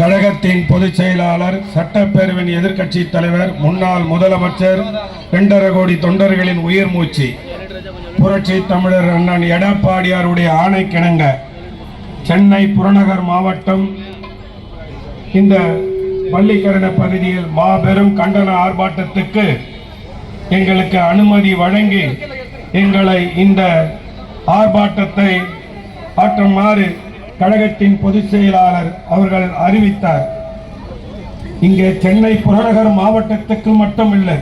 கழகத்தின் பொதுச் செயலாளர், சட்டப்பேரவையின் எதிர்க்கட்சி தலைவர், முன்னாள் முதலமைச்சர், 2.5 கோடி தொண்டர்களின் உயிர் மூச்சு, புரட்சி தமிழர் அண்ணன் எடப்பாடியாருடைய ஆணைக்கிணங்க சென்னை புறநகர் மாவட்டம் இந்த பள்ளிக்கரண பகுதியில் மாபெரும் கண்டன ஆர்ப்பாட்டத்துக்கு எங்களுக்கு அனுமதி வழங்கி எங்களை இந்த ஆர்ப்பாட்டத்தை ஆற்றுமாறு கழகத்தின் பொதுச் செயலாளர் அவர்கள் அறிவித்தார். இங்கே சென்னை புறநகர் மாவட்டத்துக்கு மட்டுமில்லை,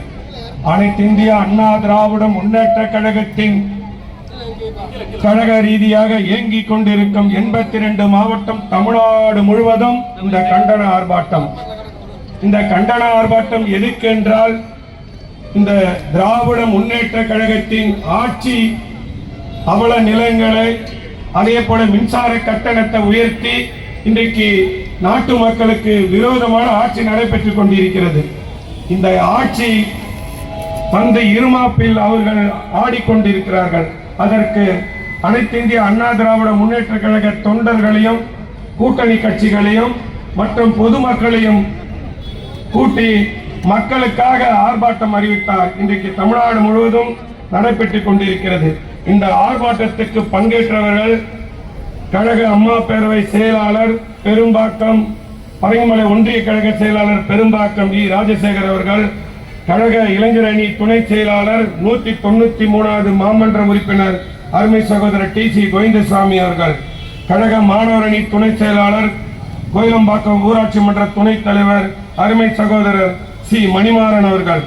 அனைத்து இந்திய அண்ணா திராவிட முன்னேற்ற கழகத்தின் கழக ரீதியாக இயங்கிக் கொண்டிருக்கும் 82 மாவட்டம், தமிழ்நாடு முழுவதும் இந்த கண்டன ஆர்ப்பாட்டம். இந்த கண்டன ஆர்ப்பாட்டம் எதுக்கென்றால், இந்த திராவிட முன்னேற்ற கழகத்தின் ஆட்சி அவல நிலங்களை, அதே போல மின்சார கட்டணத்தை உயர்த்தி இன்றைக்கு நாட்டு மக்களுக்கு விரோதமான ஆட்சி நடைபெற்றுக் கொண்டிருக்கிறது. இந்த ஆட்சி வந்து இருமாப்பில் அவர்கள் ஆடிக்கொண்டிருக்கிறார்கள். அதற்கு அனைத்து இந்திய அண்ணா திராவிட முன்னேற்ற கழக தொண்டர்களையும் கூட்டணி கட்சிகளையும் மற்றும் பொதுமக்களையும் கூட்டி மக்களுக்காக ஆர்ப்பாட்டம் அறிவித்தார். இன்றைக்கு தமிழ்நாடு முழுவதும் நடைபெற்றுக் கொண்டிருக்கிறது. இந்த ஆர்ப்பாட்டத்துக்கு பங்கேற்றவர்கள் கழக அம்மா பேரவை செயலாளர் பெரும்பாக்கம், பரங்கிமலை ஒன்றிய கழக செயலாளர் பெரும்பாக்கம் இ ராஜசேகர் அவர்கள், கழக இளைஞர் அணி துணை செயலாளர் 193வது மாமன்ற உறுப்பினர் அருமை சகோதரர் TC கோவிந்தசாமி அவர்கள், கழக மாணவர் அணி துணை செயலாளர் கோயிலம்பாக்கம் ஊராட்சி மன்ற துணைத் தலைவர் அருமை சகோதரர் சி மணிமாறன் அவர்கள்,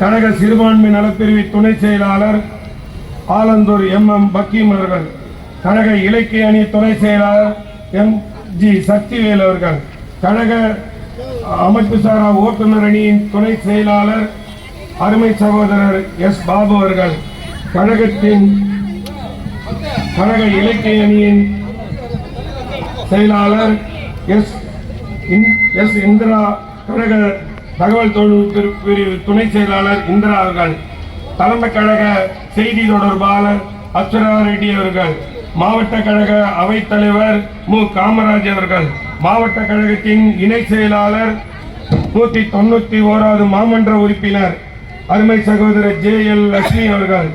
கழக சிறுபான்மை நலப்பிரிவு துணை செயலாளர் ஆலந்தூர் MM பக்கீம் அவர்கள், கழக இலக்கிய அணி துணை செயலாளர் MG சக்திவேல் அவர்கள், கழக அமைப்பு சாரா ஓட்டுநர் அணியின் துணை செயலாளர் அருமை சகோதரர் S பாபு அவர்கள், கழக இலக்கிய அணியின் செயலாளர் S இந்திரா, கழக தகவல் தொழில்நுட்ப பிரிவு துணை செயலாளர் இந்திரா அவர்கள், தலைமை கழக செய்தி தொடர்பாளர் அப்சரா ரெட்டி அவர்கள், மாவட்ட கழக அவைத் தலைவர் மு காமராஜ் அவர்கள், மாவட்ட கழகத்தின் இணை செயலாளர் 191வது மாமன்ற உறுப்பினர் அருமை சகோதரர் JL லட்சுமி அவர்கள்,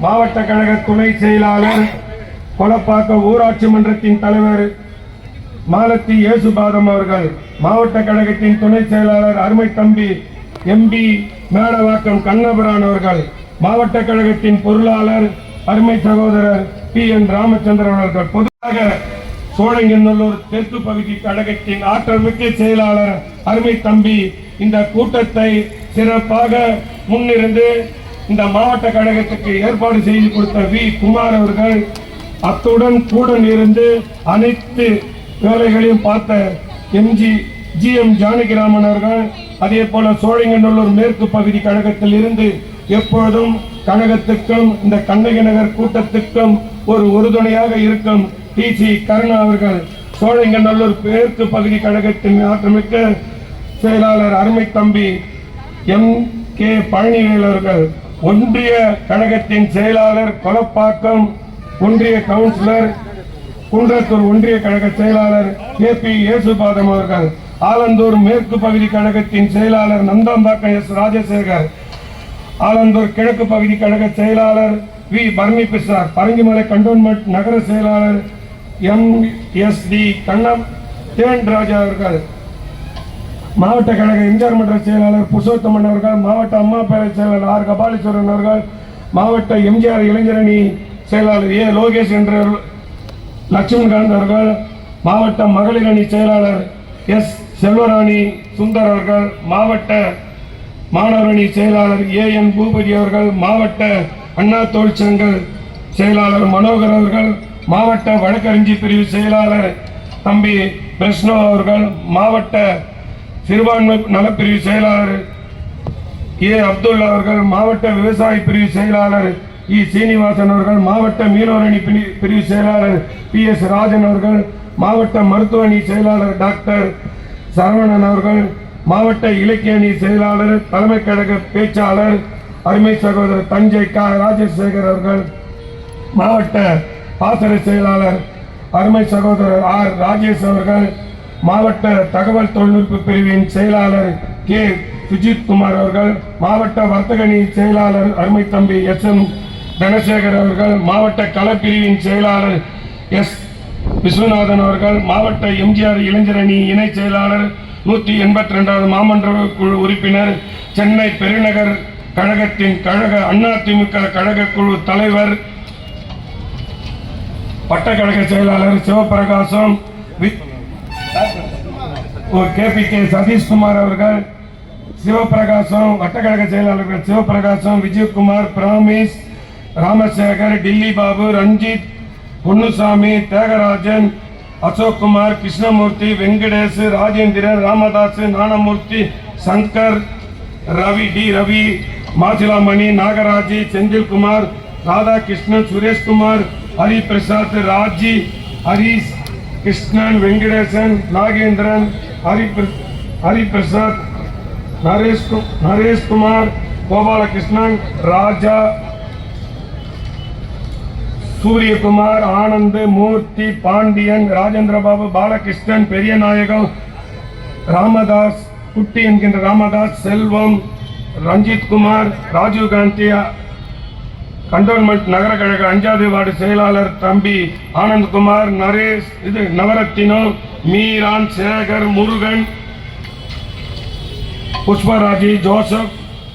மாவட்ட கழக துணை செயலாளர் கொலப்பாக்க ஊராட்சி மன்றத்தின் தலைவர் மாலத்தி இயேசுபாதம் அவர்கள், மாவட்ட கழகத்தின் துணை செயலாளர் அருமை தம்பி MD மேடவாக்கம் கண்ணபுரான் அவர்கள், மாவட்ட கழகத்தின் பொருளாளர் அருமை சகோதரர் PN ராமச்சந்திரன் அவர்கள், பொதுவாக சோழங்கநல்லூர் தெற்கு பகுதி கழகத்தின் ஆற்றல் மிக்க செயலாளர் அருமை தம்பி இந்த கூட்டத்தை சிறப்பாக முன்னிருந்து இந்த மாவட்ட கழகத்துக்கு ஏற்பாடு செய்து கொடுத்த V குமார் அவர்கள், அத்துடன் கூட இருந்து அனைத்து வேலைகளையும் பார்த்த GM ஜானகிராமன் அவர்கள், அதே போல சோழங்கநல்லூர் மேற்கு பகுதி கழகத்தில் இருந்து எப்பொழுதும் கழகத்துக்கும் இந்த கண்ணகி நகர் கூட்டத்துக்கும் ஒரு உறுதுணையாக இருக்கும் TC கருணா அவர்கள், சோழங்கநல்லூர் மேற்கு பகுதி கழகத்தின் ஆற்றமிக்க செயலாளர் அருமை தம்பி MK பழனிவேல் அவர்கள், ஒன்றிய கழகத்தின் செயலாளர் கொலப்பாக்கம் ஒன்றிய கவுன்சிலர் குன்றத்தூர் ஒன்றிய கழக செயலாளர் KP இயேசுபாதம் அவர்கள், ஆலந்தூர் மேற்கு பகுதி கழகத்தின் செயலாளர் நந்தாம்பாக்கம் S ராஜசேகர், ஆலந்தூர் கிழக்கு பகுதி கழக செயலாளர் V Barney bizarre, Parangimalai cantonment நகர செயலாளர் MSD கண்ணம் தேன் ராஜா அவர்கள், மாவட்ட கழக எம்ஜிஆர் மன்ற செயலாளர் புருஷோத்தமன் அவர்கள், மாவட்ட அம்மா பேரவை செயலாளர் R கபாலீஸ்வரன் அவர்கள், மாவட்ட எம்ஜிஆர் இளைஞரணி செயலாளர் A லோகேஷ் என்ற லட்சுமணகாந்த் அவர்கள், மாவட்ட மகளிர் அணி செயலாளர் S செல்வராணி சுந்தர் அவர்கள், மாவட்ட மாணவர் அணி செயலாளர் AN பூபதி அவர்கள், மாவட்ட அண்ணா தொழிற்சங்க செயலாளர் மனோகர் அவர்கள், மாவட்ட வழக்கறிஞி பிரிவு செயலாளர் தம்பி பிரஷ்னோ அவர்கள், மாவட்ட சிறுபான்மை நலப்பிரிவு செயலாளர் A அப்துல்லா அவர்கள், மாவட்ட விவசாய பிரிவு செயலாளர் E சீனிவாசன் அவர்கள், மாவட்ட மீனவர் அணி பிரிவு செயலாளர் PS ராஜன் அவர்கள், மாவட்ட மருத்துவ அணி செயலாளர் டாக்டர் சரவணன் அவர்கள், மாவட்ட இலக்கிய அணி செயலாளர் தலைமை கழக பேச்சாளர் அருமை சகோதரர் தஞ்சை க ராஜசேகர் அவர்கள், மாவட்ட பாசறை செயலாளர் அருமை சகோதரர் ஆர் ராஜேஷ் அவர்கள், மாவட்ட தகவல் தொழில்நுட்ப பிரிவின் செயலாளர் கே சுஜித் குமார் அவர்கள், மாவட்ட வர்த்தகணி செயலாளர் அருமை தம்பி SM தனசேகர் அவர்கள், மாவட்ட களப்பிரிவின் செயலாளர் S விஸ்வநாதன் அவர்கள், மாவட்ட எம்ஜிஆர் இளைஞரணி இணை செயலாளர் 182வது மாமன்ற குழு உறுப்பினர், சென்னை பெருநகர் கழகத்தின் அதிமுக கழக குழு தலைவர், வட்டக்கழக செயலாளர் சிவபிரகாசம், KPK சதீஷ்குமார் அவர்கள், சிவபிரகாசம், வட்டக்கழக செயலாளர்கள் சிவபிரகாசம், விஜயகுமார், பிராமிஸ், ராமசேகர், டில்லி பாபு, ரஞ்சித், பொன்னுசாமி, தியாகராஜன், அசோக்குமார், கிருஷ்ணமூர்த்தி, வெங்கடேஷ், ராஜேந்திரன், ராமதாஸ், ஞானமூர்த்தி, சங்கர், ரவி, மாசிலாமணி, நாகராஜி, செந்தில்குமார், ராதாகிருஷ்ணன், சுரேஷ்குமார், ஹரிபிரசாத், ராஜி, ஹரிஷ், கிருஷ்ணன், வெங்கடேசன், நாகேந்திரன், ஹரிபிரசாத், நரேஷ்குமார், கோபாலகிருஷ்ணன், ராஜா, சூரியகுமார், ஆனந்த், மூர்த்தி, பாண்டியன், ராஜேந்திரபாபு, பாலகிருஷ்ணன், பெரியநாயகம், ராமதாஸ், குட்டி என்கின்ற ராமதாஸ், செல்வம், ரஞ்சித் குமார், ராஜீவ்காந்தி, கண்டோன்மெண்ட் நகர கழக 5வது வார்டு செயலாளர் தம்பி ஆனந்த்குமார், நரேஷ், நவரத்தினம், மீரான், சேகர், முருகன், புஷ்பராஜி, ஜோசப்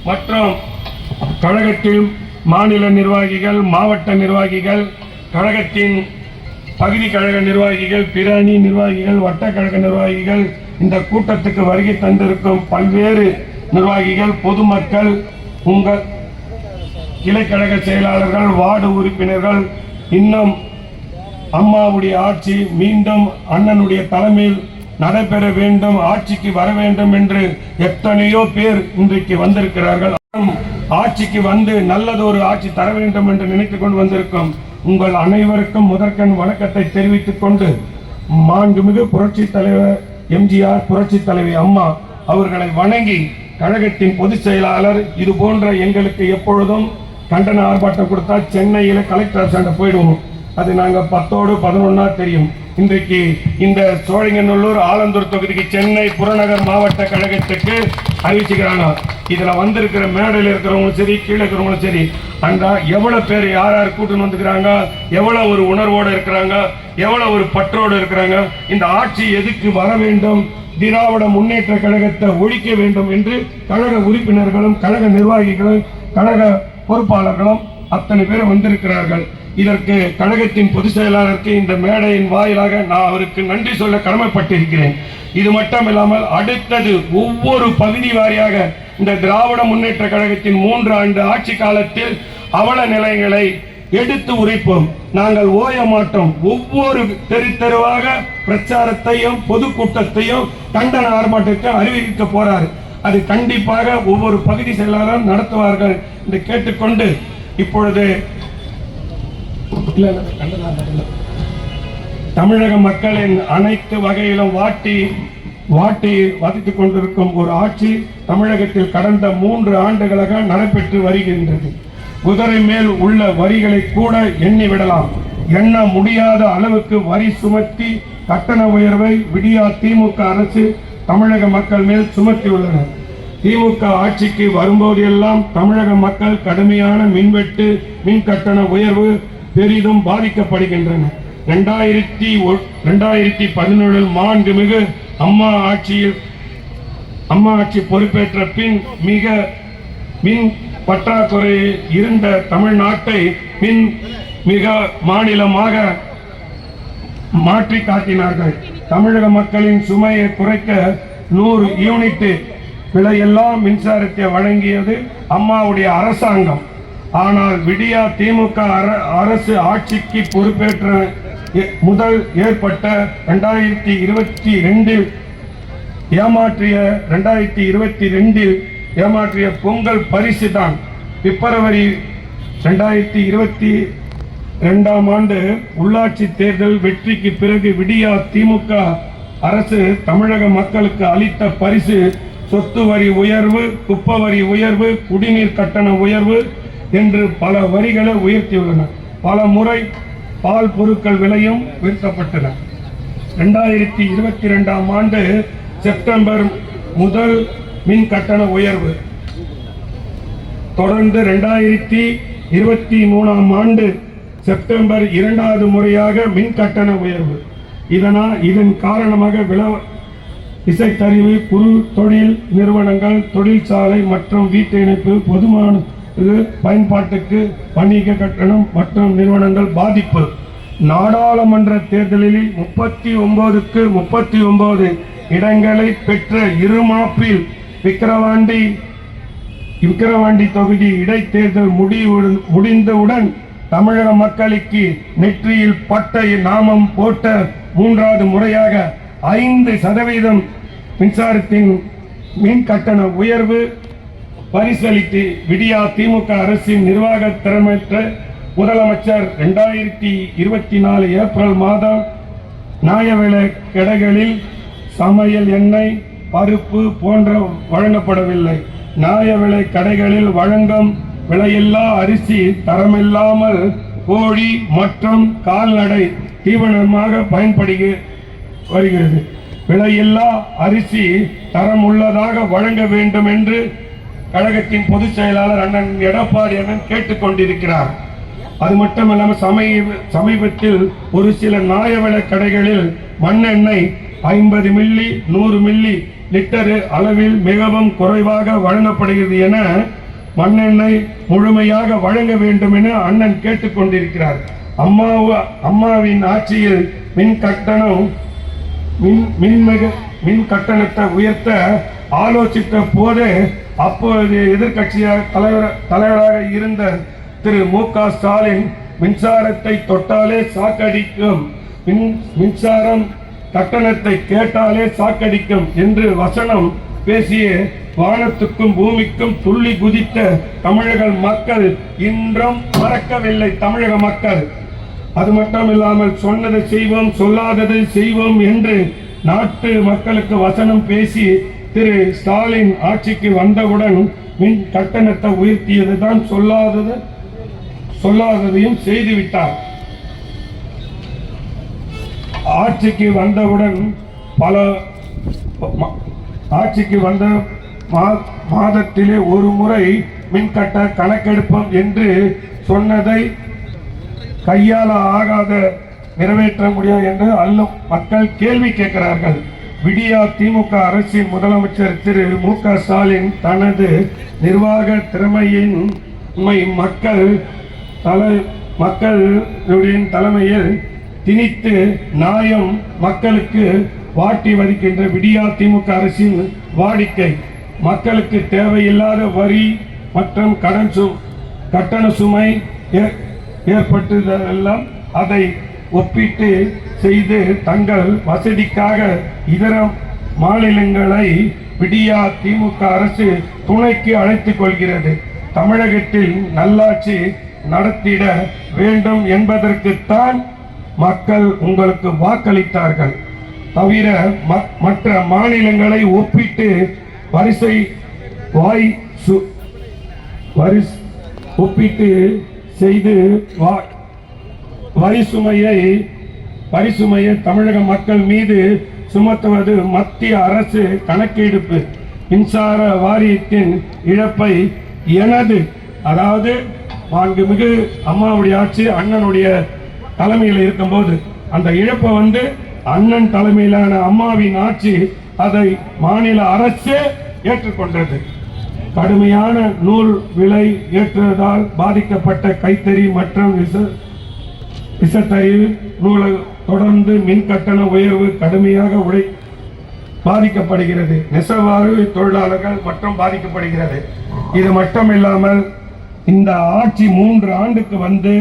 மற்றும் கழகத்தில் மாநில நிர்வாகிகள், மாவட்ட நிர்வாகிகள், கழகத்தின் பகுதி கழக நிர்வாகிகள், பிற அணி நிர்வாகிகள், வட்டக்கழக நிர்வாகிகள், இந்த கூட்டத்துக்கு வருகை தந்திருக்கும் பல்வேறு நிர்வாகிகள், பொதுமக்கள், உங்கள் கிளைக்கழக செயலாளர்கள், வார்டு உறுப்பினர்கள், இன்னும் அம்மாவுடைய ஆட்சி மீண்டும் அண்ணனுடைய தலைமையில் நடைபெற வேண்டும், ஆட்சிக்கு வர வேண்டும் என்று எத்தனையோ பேர் இன்றைக்கு வந்திருக்கிறார்கள். ஆட்சிக்கு வந்து நல்லதொரு ஆட்சி தர வேண்டும் என்று நினைத்துக் கொண்டு வந்திருக்கும் உங்கள் அனைவருக்கும் முதற்கண் வணக்கத்தை தெரிவித்துக் கொண்டு, மாண்புமிகு புரட்சி தலைவர் எம்ஜிஆர், புரட்சி தலைவி அம்மா அவர்களை வணங்கி, கழகத்தின் பொதுச் செயலாளர் இது போன்ற எங்களுக்கு எப்பொழுதும் கண்டன ஆர்ப்பாட்டம் கொடுத்தா சென்னையில கலெக்டர் சண்டை போயிடுவோம். அது நாங்க 10ஓடு 11 தெரியும். இன்றைக்கு இந்த சோழிங்கநல்லூர் ஆலந்தூர் தொகுதிக்கு சென்னை புறநகர் மாவட்ட கழகத்துக்கு அறிவிச்சுக்கிறாங்க. இதுல வந்திருக்கிற மேடையில் இருக்கிறவங்களும் சரி, கீழே இருக்கிறவங்களும் சரி, அந்த எவ்வளவு பேர் யார் யார் கூட்டுன்னு வந்துக்கிறாங்க, எவ்வளவு ஒரு உணர்வோடு இருக்கிறாங்க, எவ்வளவு ஒரு பற்றோடு இருக்கிறாங்க, இந்த ஆட்சி எதுக்கு வர வேண்டும், திராவிட முன்னேற்ற கழகத்தை ஒழிக்க வேண்டும் என்று கழக உறுப்பினர்களும் கழக நிர்வாகிகளும் கழக பொறுப்பாளர்களும் அத்தனை பேர் வந்திருக்கிறார்கள். இதற்கு கழகத்தின் பொதுச் செயலாளருக்கு இந்த மேடையின் வாயிலாக நான் அவருக்கு நன்றி சொல்ல கடமைப்பட்டிருக்கிறேன். இது மட்டுமில்லாமல் அடுத்தது ஒவ்வொரு பகுதி வாரியாக இந்த திராவிட முன்னேற்ற கழகத்தின் 3 ஆண்டு ஆட்சி காலத்தில் அவல நிலைகளை எடுத்து உரைப்போம். நாங்கள் ஓய மாட்டோம். ஒவ்வொரு தெருவாக பிரச்சாரத்தையும் பொதுக்கூட்டத்தையும் கண்டன ஆர்ப்பாட்டத்தையும் அறிவிக்க போறாரு. அது கண்டிப்பாக ஒவ்வொரு பகுதி செயலாளரும் நடத்துவார்கள் என்று கேட்டுக்கொண்டு, இப்பொழுது தமிழக மக்களின் அனைத்து வகையிலும் வாட்டி வதைத்துக் கொண்டிருக்கும் ஒரு ஆட்சி தமிழகத்தில் கடந்த 3 ஆண்டுகளாக நடைபெற்று வருகின்றது. குதிரை மேல் உள்ள வரிகளை கூட எண்ணி விடலாம். எண்ண முடியாத அளவுக்கு வரி சுமத்தி கட்டண உயர்வை விடியா திமுக அரசு தமிழக மக்கள் மேல் சுமத்தியுள்ளனர். திமுக ஆட்சிக்கு வரும்போதெல்லாம் தமிழக மக்கள் கடுமையான மின்வெட்டு, மின் கட்டண உயர்வு பெரிதும் பாதிக்கப்படுகின்றன. 2017 மாண்புமிகு அம்மா ஆட்சி பொறுப்பேற்ற பின் மின் பற்றாக்குறை இருந்த தமிழ்நாட்டை மிக மாநிலமாக மாற்றி காட்டினார்கள். தமிழக மக்களின் சுமையை குறைக்க 100 யூனிட் விலையெல்லாம் மின்சாரத்தை வழங்கியது அம்மாவுடைய அரசாங்கம். ஆனால் விடியா திமுக அரசு ஆட்சிக்கு பொறுப்பேற்ற முதல் ஏற்பட்ட 2022 ஏமாற்றிய பொங்கல் பரிசு தான். பிப்ரவரி 2022 ஆண்டு உள்ளாட்சி தேர்தல் வெற்றிக்கு பிறகு விடியா திமுக அரசு தமிழக மக்களுக்கு அளித்த பரிசு சொத்து வரி உயர்வு, குப்பை வரி உயர்வு, குடிநீர் கட்டண உயர்வு என்று பல வரிகளை உயர்த்தியுள்ளன. பல முறை பால் பொருட்கள் விலையும் உயர்த்தப்பட்டன. 2022ஆம் ஆண்டு செப்டம்பர் முதல் மின் கட்டண உயர்வு, தொடர்ந்து 2023ஆம் ஆண்டு செப்டம்பர் 2வது முறையாக மின் கட்டண உயர்வு. இதன் காரணமாக விசைத்தறிவு, குறு தொழில் நிறுவனங்கள், தொழிற்சாலை மற்றும் வீட்டு இணைப்பு, பொதுமான பயன்பாட்டுக்கு வணிக கட்டணம் மற்றும் நிறுவனங்கள் பாதிப்பு. நாடாளுமன்ற தேர்தலில் 39க்கு 39 இடங்களை பெற்ற இருமாப்பில் விக்கிரவாண்டி தொகுதி இடைத்தேர்தல் முடிந்தவுடன் தமிழக மக்களுக்கு நெற்றியில் பட்டை நாமம் போட்ட 3வது முறையாக 5% மின்சாரத்தின் மின் கட்டண உயர்வு பரிசளித்து விடியா திமுக அரசின் நிர்வாக திறமையற்ற முதலமைச்சர் 2024 ஏப்ரல் மாதம் நியாய விலை கடைகளில் சமையல் எண்ணெய், பருப்பு போன்ற வழங்கப்படவில்லை. நியாய விலை கடைகளில் வழங்கும் விலையில்லா அரிசி தரமில்லாமல் கோழி மற்றும் கால்நடை தீவனமாக பயன்படுத்தி வருகிறது. விலையில்லா அரிசி தரம் உள்ளதாக வழங்க வேண்டும் என்று கழகத்தின் பொதுச் செயலாளர் அண்ணன் எடப்பாடி அண்ணன் கேட்டுக்கொண்டிருக்கிறார். அது மட்டுமல்லாமல் சமீபத்தில் ஒரு சில நியாய விலை கடைகளில் மண்ணெண்ணெய் 50 மில்லி 100 மில்லி லிட்டர் அளவில் மிகவும் குறைவாக வழங்கப்படுகிறது என மண்ணெண்ணெய் முழுமையாக வழங்க வேண்டும் என அண்ணன் கேட்டுக்கொண்டிருக்கிறார். அம்மாவின் ஆட்சியில் மின் கட்டணத்தை உயர்த்த ஆலோசித்த போது அப்போது எதிர்கட்சியாக தலைவராக இருந்த திரு மு.க. ஸ்டாலின் மின்சாரத்தை தொட்டாலே சாக்கடிக்கும், மின்சாரம் கட்டணத்தை கேட்டாலே சாக்கடிக்கும் என்று வசனம் பேசிய வானத்துக்கும் பூமிக்கும் துள்ளி குதித்த தமிழக மக்கள் இன்றும் மறக்கவில்லை. தமிழக மக்கள் அது மட்டுமில்லாமல் சொன்னதை செய்வோம், சொல்லாததை செய்வோம் என்று நாட்டு மக்களுக்கு வசனம் பேசி திரு ஸ்டாலின் ஆட்சிக்கு வந்தவுடன் மின் கட்டணத்தை உயர்த்தியதுதான், சொல்லாததையும் செய்துவிட்டார். ஆட்சிக்கு வந்த மாதத்திலே ஒரு முறை மின்கட்ட கணக்கெடுப்போம் என்று சொன்னதை கையாள ஆகாத நிறைவேற்ற முடியாது என்று அல்லும் மக்கள் கேள்வி கேட்கிறார்கள். விடியா திமுக அரசின் முதலமைச்சர் திரு மு.க. ஸ்டாலின் தனது நிர்வாக திறமையின் மக்களுடைய தலைமையில் திணித்து நியாயம் மக்களுக்கு வாட்டி வதிக்கின்ற விடியா திமுக அரசின் வாடிக்கை மக்களுக்கு தேவையில்லாத வரி மற்றும் கட்டண சுமை ஏற்பட்டதெல்லாம் அதை ஒப்பீட்டு செய்து தங்கள் வசதிக்காக இதர மாநிலங்களை விடியா திமுக அரசு துணைக்கு அழைத்துக் கொள்கிறது. தமிழகத்தில் நல்லாட்சி நடத்திட வேண்டும் என்பதற்குத்தான் மக்கள் உங்களுக்கு வாக்களித்தார்கள். தவிர மற்ற மாநிலங்களை ஒப்பிட்டு ஒப்பீட்டு செய்து வரி சுமையை தமிழக மக்கள் மீது சுமத்துவது மத்திய அரசு கணக்கெடுப்பு மின்சார வாரியத்தின் இழப்பை அதாவது மாண்புமிகு அம்மாவுடைய ஆட்சி அண்ணனுடைய தலைமையில் இருக்கும்போது அந்த இழப்பை அண்ணன் தலைமையிலான அம்மாவின் ஆட்சி அதை மாநில அரசே ஏற்றுக்கொண்டது. கடுமையான நூல் விலை ஏற்றதால் பாதிக்கப்பட்ட கைத்தறி மற்றும் விசைத்தறி நூல் தொடர்ந்து மின் கட்டண உயர்வு கடுமையாக பாதிக்கப்படுகிறது. நெசவாரி தொழிலாளர்கள் மற்றும் பாதிக்கப்படுகிறது. இது மட்டுமில்லாமல் இந்த ஆட்சி 3 ஆண்டுக்கு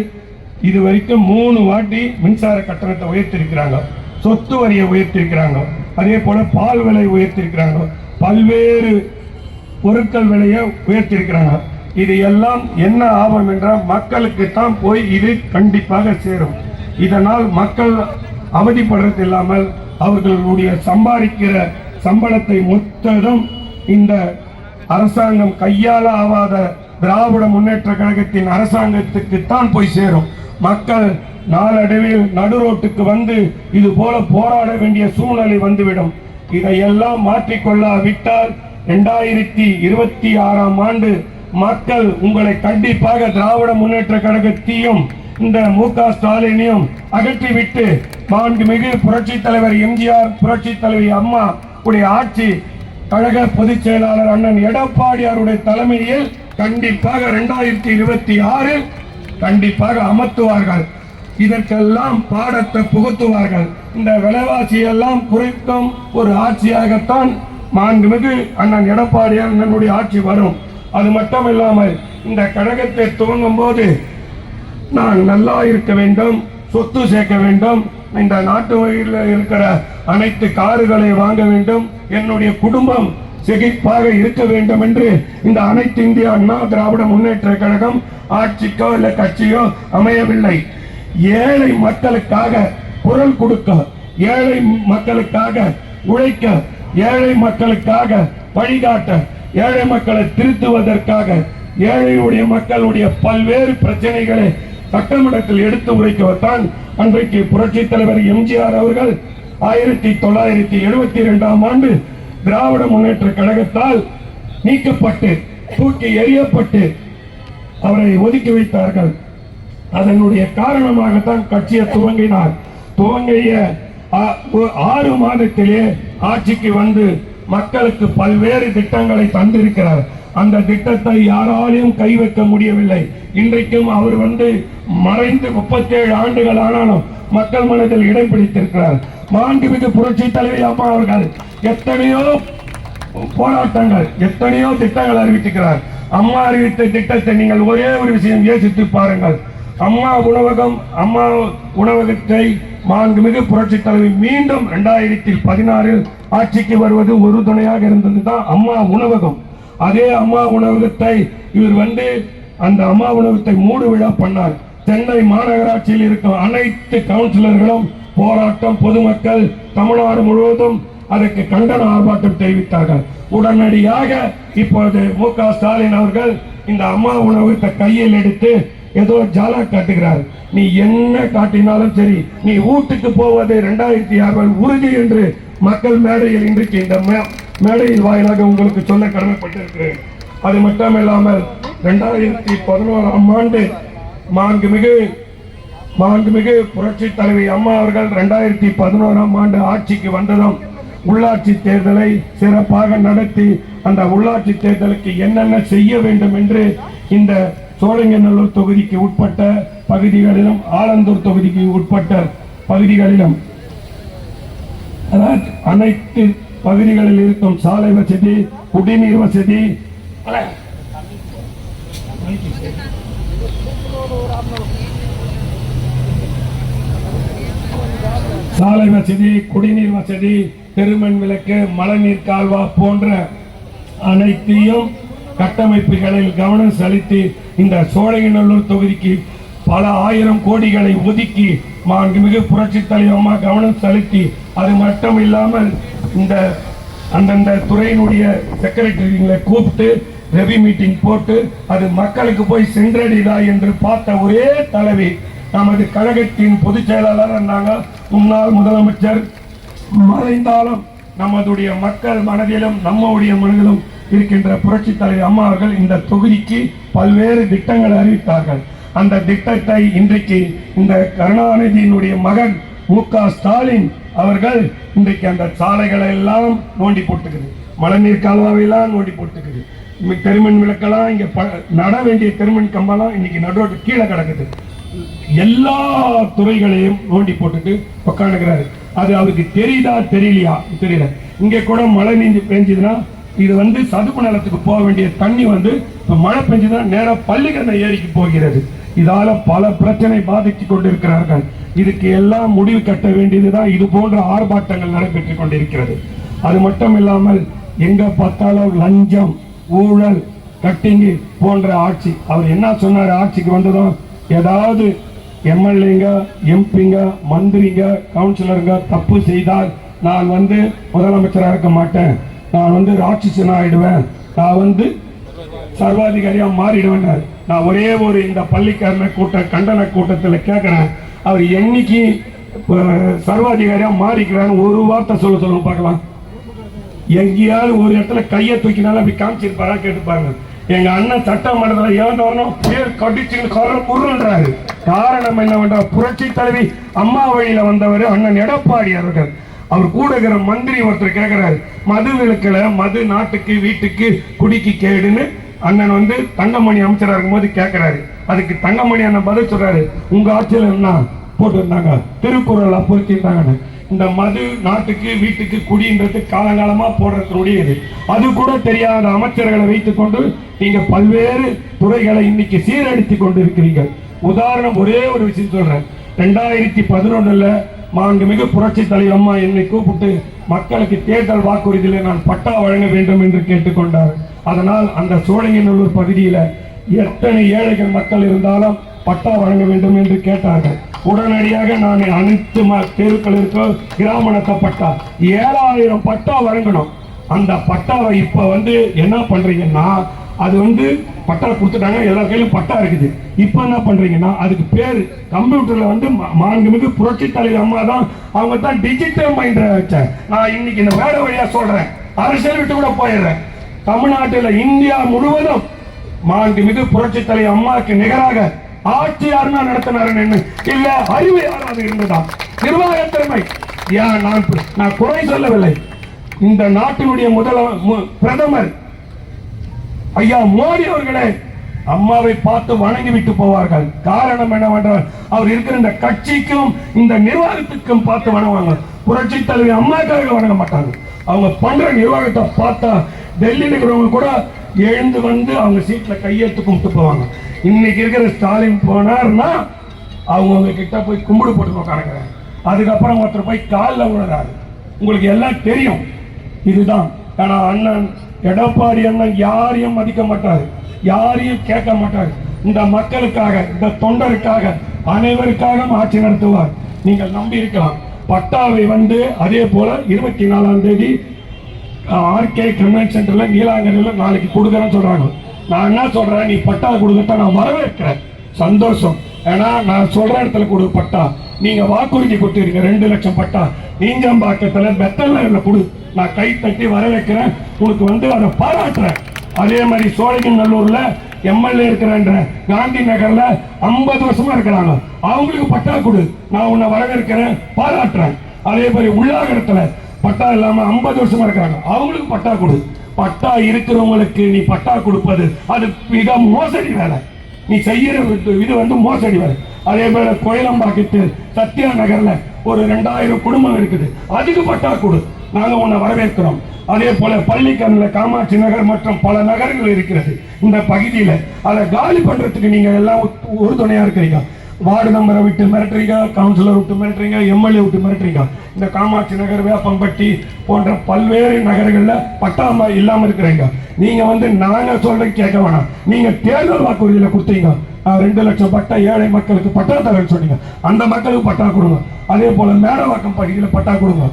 இதுவரைக்கும் 3 வாட்டி மின்சார கட்டணத்தை உயர்த்திருக்கிறாங்க, சொத்து வரியை உயர்த்திருக்கிறாங்க, அதே போல பால் விலை உயர்த்திருக்கிறாங்க, பல்வேறு பொருட்கள் விலையை உயர்த்திருக்கிறாங்க. இது எல்லாம் என்ன ஆகும் என்றால் மக்களுக்கு தான் போய் இது கண்டிப்பாக சேரும். இதனால் மக்கள் அவதிப்படுறது இல்லாமல் அவர்களுடைய சம்பாதிக்கிற சம்பளத்தை மொத்தம் இந்த அரசாங்கம் கையால ஆவாத திராவிட முன்னேற்ற கழகத்தின் அரசாங்கத்துக்கு தான் போய் சேரும். மக்கள் நாளடைவில் நடுரோட்டுக்கு வந்து இது போல போராட வேண்டிய சூழ்நிலை வந்துவிடும். இதையெல்லாம் மாற்றிக்கொள்ளாவிட்டால் 2026ஆம் ஆண்டு மக்கள் உங்களை கண்டிப்பாக திராவிட முன்னேற்ற கழகத்தையும் இந்த மு.க. ஸ்டாலினையும் அகற்றிவிட்டு மாண்புமிகு புரட்சி தலைவர் எம்ஜிஆர், புரட்சி தலைவி அம்மா உடைய ஆட்சி, கழக பொதுச் செயலாளர் அண்ணன் எடப்பாடியாருடைய தலைமையில் கண்டிப்பாக 2026 கண்டிப்பாக அமர்த்துவார்கள். இதற்கெல்லாம் பாடத்தை புகுத்துவார்கள். இந்த விலைவாசி எல்லாம் குறைக்கும் ஒரு ஆட்சியாகத்தான் மாண்புமிகு அண்ணன் எடப்பாடியார் அண்ணனுடைய ஆட்சி வரும். அது மட்டும் இல்லாமல் இந்த கழகத்தை துவங்கும் போது நான் நல்லா இருக்க வேண்டும், சொத்து சேர்க்க வேண்டும், இந்த நாட்டு வகையில் இருக்கிற அனைத்து கார்களை வாங்க வேண்டும், என்னுடைய குடும்பம் செழிப்பாக இருக்க வேண்டும் என்று இந்த அனைத்து இந்திய அண்ணா திராவிட முன்னேற்ற கழகம் ஆட்சிக்கோ இல்ல கட்சியோ அமையவில்லை. ஏழை மக்களுக்காக குரல் கொடுக்க, ஏழை மக்களுக்காக உழைக்க, ஏழை மக்களுக்காக வழிகாட்ட, ஏழை மக்களை திருத்துவதற்காக, ஏழையுடைய மக்களுடைய பல்வேறு பிரச்சனைகளை சட்டமன்றத்தில் எடுத்து உரைக்கத்தான் அன்றைக்கு புரட்சி தலைவர் எம்ஜிஆர் அவர்கள் 1972ஆம் ஆண்டு திராவிட முன்னேற்ற கழகத்தால் நீக்கப்பட்டு தூக்கி எறியப்பட்டு அவரை ஒதுக்கி வைத்தார்கள். அதனுடைய காரணமாகத்தான் கட்சியை துவங்கினார். துவங்கிய 6 மாதத்திலே ஆட்சிக்கு வந்து மக்களுக்கு பல்வேறு திட்டங்களை தந்திருக்கிறார். அந்த திட்டத்தை யாராலையும் கை வைக்க முடியவில்லை. இன்றைக்கும் அவர் வந்து மறைந்து 37 ஆண்டுகள் ஆனாலும் மக்கள் மனதில் இடம் பிடித்திருக்கிறார். மாண்புமிகு புரட்சி தலைவி அம்மா அவர்கள் எத்தனையோ போராட்டங்கள், எத்தனையோ திட்டங்கள் அறிவித்திருக்கிறார். அம்மா அறிவித்த திட்டத்தை நீங்கள் ஒரே ஒரு விஷயம் யோசித்து பாருங்கள். அம்மா உணவகம், அம்மா உணவகத்தை மாண்புமிகு புரட்சி தலைவி மீண்டும் 2016 ஆட்சிக்கு வருவது ஒரு துணையாக இருந்ததுதான் அம்மா உணவகம். அதே அம்மா உணவகத்தை இவர் வந்து அந்த அம்மா உணவகத்தை மூடு விழா பண்ணார். சென்னை மாநகராட்சியில் இருக்கும் அனைத்து கவுன்சிலர்களும் போராட்டம், பொதுமக்கள் தமிழ்நாடு முழுவதும் அதற்கு கண்டன ஆர்ப்பாட்டம் தெரிவித்தார்கள். உடனடியாக இப்போது மு.க. ஸ்டாலின் அவர்கள் இந்த அம்மா உணவகத்தை கையில் எடுத்து ஏதோ ஜாலா காட்டுகிறார். நீ என்ன காட்டினாலும் சரி, நீ வீட்டுக்கு போவது 2006 உறுதி என்று மக்கள் மேடையில் இன்றைக்கு இந்த மேடையில் வாயிலாக உங்களுக்கு சொல்ல கடமைப்பட்டிருக்கிறேன். அது மட்டும் இல்லாமல் 2011ஆம் ஆண்டு மாண்புமிகு புரட்சி தலைவி அம்மா அவர்கள் 2011ஆம் ஆண்டு ஆட்சிக்கு வந்ததும் உள்ளாட்சி தேர்தலை சிறப்பாக நடத்தி அந்த உள்ளாட்சி தேர்தலுக்கு என்னென்ன செய்ய வேண்டும் என்று இந்த சோழங்கநல்லூர் தொகுதிக்கு உட்பட்ட பகுதிகளிலும், ஆலந்தூர் தொகுதிக்கு உட்பட்ட பகுதிகளிலும், அதாவது அனைத்து பகுதிகளில் இருக்கும் சாலை வசதி, குடிநீர் வசதி, சாலை வசதி, குடிநீர் வசதி, தெருமண் விளக்கு, மழைநீர் கால்வா போன்ற அனைத்தையும் கட்டமைப்புகளில் கவனம் செலுத்தி இந்த சோழங்கநல்லூர் தொகுதிக்கு பல ஆயிரம் கோடிகளை ஒதுக்கி மாண்புமிகு புரட்சி தலைவமா கவனம் செலுத்தி, அது மட்டும் இல்லாமல் இந்த அந்தந்த துறையினுடைய செக்ரட்டரிகளை கூப்பிட்டு ரெவி மீட்டிங் போட்டு அது மக்களுக்கு போய் சென்றடைதா என்று பார்த்த ஒரே தலைவி நமது கழகத்தின் பொதுச் செயலாளர் இருந்தாங்க. முன்னாள் முதலமைச்சர் மறைந்தாலும் நமதுடைய மக்கள் மனதிலும் நம்முடைய மனதிலும் இருக்கின்ற புரட்சி தலைவர் அம்மா அவர்கள் இந்த தொகுதிக்கு பல்வேறு திட்டங்களை அறிவித்தார்கள். அந்த திட்டத்தை இன்றைக்கு இந்த கருணாநிதியினுடைய மகன் மு.க. ஸ்டாலின் அவர்கள் இன்றைக்கு அந்த சாலைகளை எல்லாம் நோண்டி போட்டுக்குது, மழைநீர் கால்வாயெல்லாம் நோண்டி போட்டுக்குது, தெருமண் விளக்கெல்லாம் இங்க நட வேண்டிய தெருமண் கம்பெல்லாம் இன்னைக்கு நடுரோட்டு கீழே கிடக்குது. எல்லா துறைகளையும் நோண்டி போட்டுட்டு உட்காந்துக்கிறாரு. அது அவருக்கு தெரியுதா தெரியலையா தெரியல. இங்க கூட மழை நீந்து பெஞ்சதுன்னா இது வந்து சதுப்பு நிலத்துக்கு போக வேண்டிய தண்ணி வந்து இப்ப மழை பெஞ்சதுன்னா நேரம் பள்ளிக்கரணை ஏரிக்கு போகிறது. இதால பல பிரச்சனை பாதித்துக் கொண்டிருக்கிறார்கள். இதுக்கு எல்லாம் முடிவு கட்ட வேண்டியதுதான் இது போன்ற ஆர்ப்பாட்டங்கள் நடைபெற்றுக் கொண்டிருக்கிறது. அது மட்டும் இல்லாமல் எங்க பார்த்தாலும் லஞ்சம், ஊழல், கட்டிங்கு போன்ற ஆட்சி. அவர் என்ன சொன்னார் ஆட்சிக்கு வந்ததும், ஏதாவது எம்எல்ஏங்க, எம்பிங்க, மந்திரிங்க, கவுன்சிலருங்க தப்பு செய்தால் நான் வந்து முதலமைச்சராக இருக்க மாட்டேன், நான் வந்து ராட்சசன் ஆயிடுவேன், நான் வந்து சர்வாதிகாரியா மாறிடுவேன். நான் ஒரே ஒரு இந்த பள்ளிக்காரன கண்டன கூட்டத்தில் கேட்கிறேன், அவர் என்னைக்கு சர்வாதிகாரியா மாறிக்கிறான்னு ஒரு வார்த்தை சொல்லுங்க பார்க்கலாம். எங்கேயாவது ஒரு இடத்துல கையை தூக்கினாலும் அப்படி காமிச்சிருப்பாரா கேட்டுப்பாருங்க. எங்க அண்ணன் சட்டமன்றத்தில் ஏன் வரணும் பேர் கடிச்சுன்னு குறுன்றாரு. காரணம் என்னவென்றா, புரட்சி தலைவி அம்மா வழியில வந்தவர் அண்ணன் எடப்பாடி அவர்கள். அவர் கூட இருக்கிற மந்திரி ஒருத்தர் கேட்கிறாரு, மது விலக்குல மது நாட்டுக்கு வீட்டுக்கு குடிக்கு கேடுன்னு அண்ணன் வந்து தங்கமணி அமைச்சராக இருக்கும் போது கேட்கிறாரு. அதுக்கு தங்கமணி அண்ணன் பதில் சொல்றாரு, உங்க ஆட்சியில் என்ன போட்டு இருந்தாங்க, திருக்குறள் அப்போத்திருந்தாங்க. இந்த மது நாட்டுக்கு வீட்டுக்கு குடின்றது காலங்காலமா போடுறதுடையது. அது கூட தெரியாத அமைச்சர்களை வைத்துக் கொண்டு நீங்க பல்வேறு துறைகளை இன்னைக்கு சீரழித்து கொண்டு இருக்கிறீங்க. உதாரணம் ஒரே ஒரு விஷயம் சொல்றேன். 2011 மாண்புமிகு புரட்சி தலைவர் அம்மா என்னை கூப்பிட்டு மக்களுக்கு தேர்தல் வாக்குறுதியில் நான் பட்டா வழங்க வேண்டும் என்று கேட்டுக்கொண்டார். அதனால் அந்த சோழங்கநல்லூர் பகுதியில் எத்தனை ஏழைகள் மக்கள் இருந்தாலும் பட்டா வழங்க வேண்டும் என்று கேட்டார்கள். உடனடியாக நான் அனைத்து தெருக்களுக்கு கிராமணத்தை பட்டா 7000 பட்டா வழங்கணும். அந்த பட்டாவை இப்ப வந்து என்ன பண்றீங்கன்னா, அது வந்து பட்டா கொடுத்துட்டாங்க, எல்லா கையிலும் பட்டா இருக்குது. இப்ப என்ன பண்றீங்கன்னா, அதுக்கு பேரு கம்ப்யூட்டர்ல வந்து மாண்புமிகு புரட்சி தலைவர் அம்மா தான், அவங்க தான் டிஜிட்டல் மைண்ட் வச்சேன். நான் இன்னைக்கு இந்த வேட வழியா சொல்றேன், அரசியல் விட்டு கூட போயிடுறேன். தமிழ்நாட்டில் இந்தியா முழுவதும் மாண்புமிகு புரட்சி தலைவர் அம்மாவுக்கு நிகராக ஆட்சி யாருன்னா நடத்தினாருன்னு இல்ல, அறிவு யாராவது இருந்ததா, நிர்வாக திறமை. நான் குறை சொல்லவில்லை. இந்த நாட்டினுடைய பிரதமர் ஐயா மோடி அவர்களே அம்மாவை பார்த்து வணங்கி விட்டு போவார்கள். காரணம் என்னவென்றால், அவர் இருக்கிற இந்த கட்சிக்கும் இந்த நிர்வாகத்துக்கும் பார்த்து வணங்குவாங்க. புரட்சி தலைவி அம்மாக்காக வணங்க மாட்டாங்க. அவங்க பண்ற நிர்வாகத்தை பார்த்தா டெல்லியில் இருக்கிறவங்க கூட எழுந்து வந்து அவங்க சீட்ல கையெழுத்து கும்பிட்டு போவாங்க. இன்னைக்கு இருக்கிற ஸ்டாலின் போனார்னா அவங்க கிட்ட போய் கும்பிடு போட்டு உட்காந்துக்கிறாங்க. அதுக்கப்புறம் ஒருத்தர் போய் காலில் விழுறாரு. உங்களுக்கு எல்லாம் தெரியும். இதுதான். ஆனா அண்ணன் எடப்பாடி அண்ணன் யாரையும் மதிக்க மாட்டார், யாரையும் கேட்க மாட்டார். இந்த மக்களுக்காக, இந்த தொண்டருக்காக, அனைவருக்காக ஆட்சி நடத்துவார். நீங்கள் நம்பி இருக்கலாம். பட்டாவை வந்து அதே போல 24ஆம் தேதி ஆர்கே கன்வென்ஷன் சென்டர்ல நீலாங்கரையில் நாளைக்கு கொடுக்குறேன்னு சொல்றாங்க. நான் என்ன சொல்றேன், நீ பட்டா கொடுக்கட்ட நான் வரவேற்கிறேன், சந்தோஷம். ஏன்னா நான் சொல்ற இடத்துல கொடு பட்டா. நீங்க வாக்குறுதி கொடுத்துருங்க 2 லட்சம் பட்டா நீஞ்சம்பாக்கத்துல பெத்தல்ல கொடு, நான் கை தட்டி வரவேற்கிறேன். உனக்கு வந்து அதை பாராட்டுறேன். அதே மாதிரி சோழங்கநல்லூர்ல எம்எல்ஏ இருக்கிற காந்தி நகர்ல 50 வருஷமா இருக்கிறாங்க, அவங்களுக்கு பட்டா கொடு, நான் உன்னை வரவேற்கிறேன், பாராட்டுறேன். அதே மாதிரி உள்ளாகரத்துல பட்டா இல்லாம 50 வருஷமா இருக்காங்க, அவங்களுக்கு பட்டா கொடு. பட்டா இருக்கிறவங்களுக்கு நீ பட்டா கொடுப்பது அது மிக மோசடி வேலை. நீ செய்யற இது வந்து மோசடி வேலை. அதே போல கோயிலம்பாக்கத்து சத்யா நகர்ல ஒரு 2000 குடும்பம் இருக்குது, அதுக்கு பட்டா கொடு, நாங்க உன்னை வரவேற்கிறோம். அதே போல பள்ளிக்கரணில காமாட்சி நகர் மற்றும் பல நகரங்கள் இருக்கிறது இந்த பகுதியில. அதை காலி பண்றதுக்கு நீங்க எல்லாம் உறுதுணையா இருக்கிறீங்க. வார்டு நம்பரை விட்டு மிரட்டுறீங்க, கவுன்சிலர் விட்டு மிரட்டுறீங்க, எம்எல்ஏ விட்டு மிரட்டுறீங்க. இந்த காமாட்சி நகர், வேப்பம்பட்டி போன்ற பல்வேறு நகரங்கள்ல பட்டா இல்லாம இருக்கிறீங்க. நீங்க வந்து நாங்க சொல்ற கேட்க வேணாம். நீங்க தேர்தல் வாக்குறுதியில கொடுத்தீங்க 2 லட்சம் பட்டா ஏழை மக்களுக்கு பட்டா தரேன்னு சொன்னீங்க, அந்த மக்களுக்கு பட்டா கொடுங்க. அதே போல மேடவாக்கம் பகுதியில் பட்டா கொடுங்க.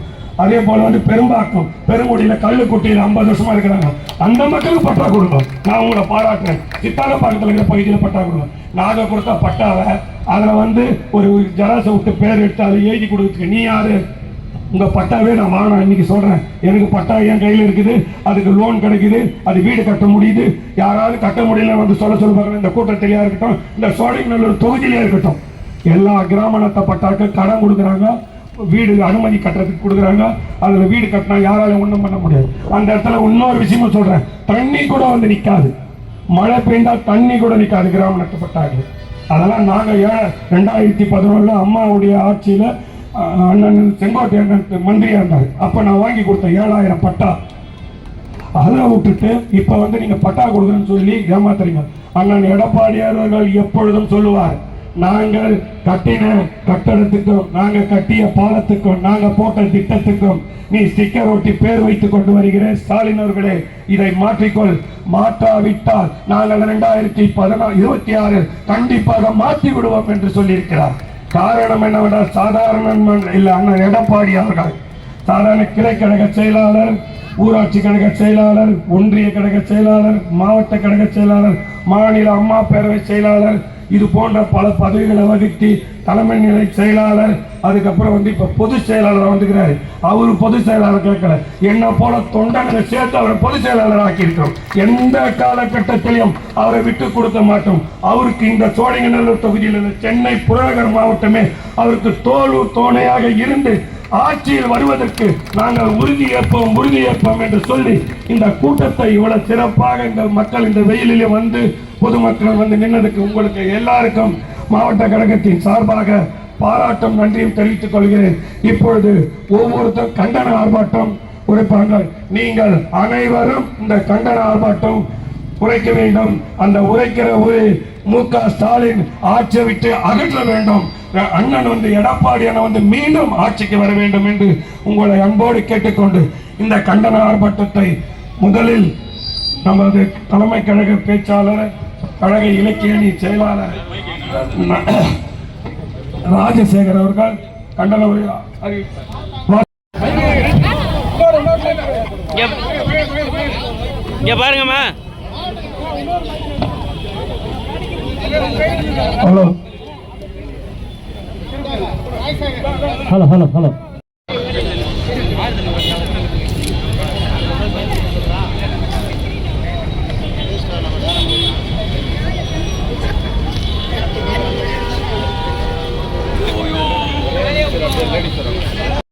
அதே போல வந்து பெரும்பாக்கம் பெருங்குடியில கல்லுக்குட்டியில 50 வருஷமா இருக்கிறாங்க, அந்த மக்களுக்கு பட்டா கொடுங்க, நான் உங்களை பாராட்டுறேன். சித்தாலப்பாக்கத்தில் இருக்கிற பகுதியில் பட்டா கொடுங்க. நாங்க கொடுத்த பட்டாவை அதுல வந்து ஒரு ஜராசை விட்டு பேர் எடுத்து அதை எழுதி கொடுத்துருக்கு. நீ யாரு, உங்க பட்டாவே நான் வாங்கினேன். இன்னைக்கு சொல்றேன், எனக்கு பட்டா என் கையில் இருக்குது, அதுக்கு லோன் கிடைக்குது, அது வீடு கட்ட முடியுது. யாராவது கட்ட முடியல வந்து சொல்ல பார்க்கணும். இந்த கூட்டத்திலேயே இருக்கட்டும், இந்த சோழங்கநல்லூர் தொகுதியிலே இருக்கட்டும், எல்லா கிராமணத்தை பட்டாக்கு கடன் கொடுக்குறாங்க, வீடு அனுமதி கட்டுறதுக்கு கொடுக்குறாங்க. அதுல வீடு கட்டினா யாராலும் ஒண்ணும் பண்ண முடியாது. அந்த இடத்துல இன்னொரு விஷயமும் சொல்றேன், தண்ணி கூட வந்து நிக்காது, மழை பெய்ந்தா தண்ணி கூட நிக்காது கிராமணத்தை பட்டாக்கு. அதெல்லாம் நாங்க 2011 அம்மாவுடைய ஆட்சியில அண்ணன் செங்கோட்டையன் மந்திரியா இருந்தாரு, அப்ப நான் வாங்கி கொடுத்தேன் 7000 பட்டா. அதை விட்டுட்டு இப்ப வந்து நீங்க பட்டா கொடுக்குறேன்னு சொல்லி ஏமாத்துறீங்க. அண்ணன் எடப்பாடியார் அவர்கள் எப்பொழுதும் சொல்லுவார், நாங்கள் கட்டின கட்டடத்துக்கும், நாங்க கட்டிய பாலத்துக்கும், நாங்க போட்ட திட்டத்துக்கும் நீ ஸ்டிக்கர் ஒட்டி பேர் வைத்துக் கொண்டு வருகிறேன். ஸ்டாலின் அவர்களே, இதை மாற்றிக்கொள், மாற்றாவிட்டால் நாங்கள் 2026 கண்டிப்பாக மாற்றி விடுவோம் என்று சொல்லியிருக்கிறார். காரணம் என்னவென்றால், சாதாரண இல்ல அண்ணன் எடப்பாடி அவர்கள் சாதாரண கிளைக்கழக செயலாளர், ஊராட்சி கழக செயலாளர், ஒன்றிய கழக செயலாளர், மாவட்ட கழக செயலாளர், மாநில அம்மா பேரவை செயலாளர், இது போன்ற பல பதவிகளை வகித்து தலைமை நிலை செயலாளர், அதுக்கப்புறம் இப்ப பொதுச் செயலாளர் வந்துக்கிறாரு. அவரு பொதுச் செயலாளர் கேட்கல, என்ன போல தொண்டனை சேர்த்து அவரை பொதுச் செயலாளர் ஆக்கியிருக்கிறோம். எந்த காலகட்டத்திலையும் அவரை விட்டு கொடுக்க மாட்டோம். அவருக்கு இந்த சோழிங்கநல்லூர் தொகுதியில் சென்னை புறநகர் மாவட்டமே அவருக்கு தோளூர் தோணையாக இருந்து ஆட்சியில் வருவதற்கு நாங்கள் உறுதியேற்போம் என்று சொல்லி இந்த கூட்டத்தை இவ்வளவு சிறப்பாக இந்த மக்கள் இந்த வெயிலிலே வந்து பொதுமக்கள் வந்து நின்னதுக்கு உங்களுக்கு எல்லாருக்கும் மாவட்ட கழகத்தின் சார்பாக பாராட்டும் நன்றியும் தெரிவித்துக் கொள்கிறேன். இப்பொழுது ஒவ்வொருத்தரும் கண்டன ஆர்ப்பாட்டம் உரைப்பார்கள். நீங்கள் அனைவரும் இந்த கண்டன ஆர்ப்பாட்டம் உரைக்க வேண்டும். அந்த உரைக்கிற ஒரு மு.க. ஸ்டாலின் ஆட்சியை விட்டு அகற்ற வேண்டும். அண்ணன் எடப்பாடி அண்ணன் மீண்டும் ஆட்சிக்கு வர வேண்டும் என்று உங்களை அன்போடு கேட்டுக்கொண்டு இந்த கண்டன ஆர்ப்பாட்டத்தை முதலில் நமது தலைமை கழக பேச்சாளர், கழக இலக்கிய அணி செயலாளர் ராஜசேகர் அவர்கள் கண்டன பாருங்கம்மா. Hello hello hello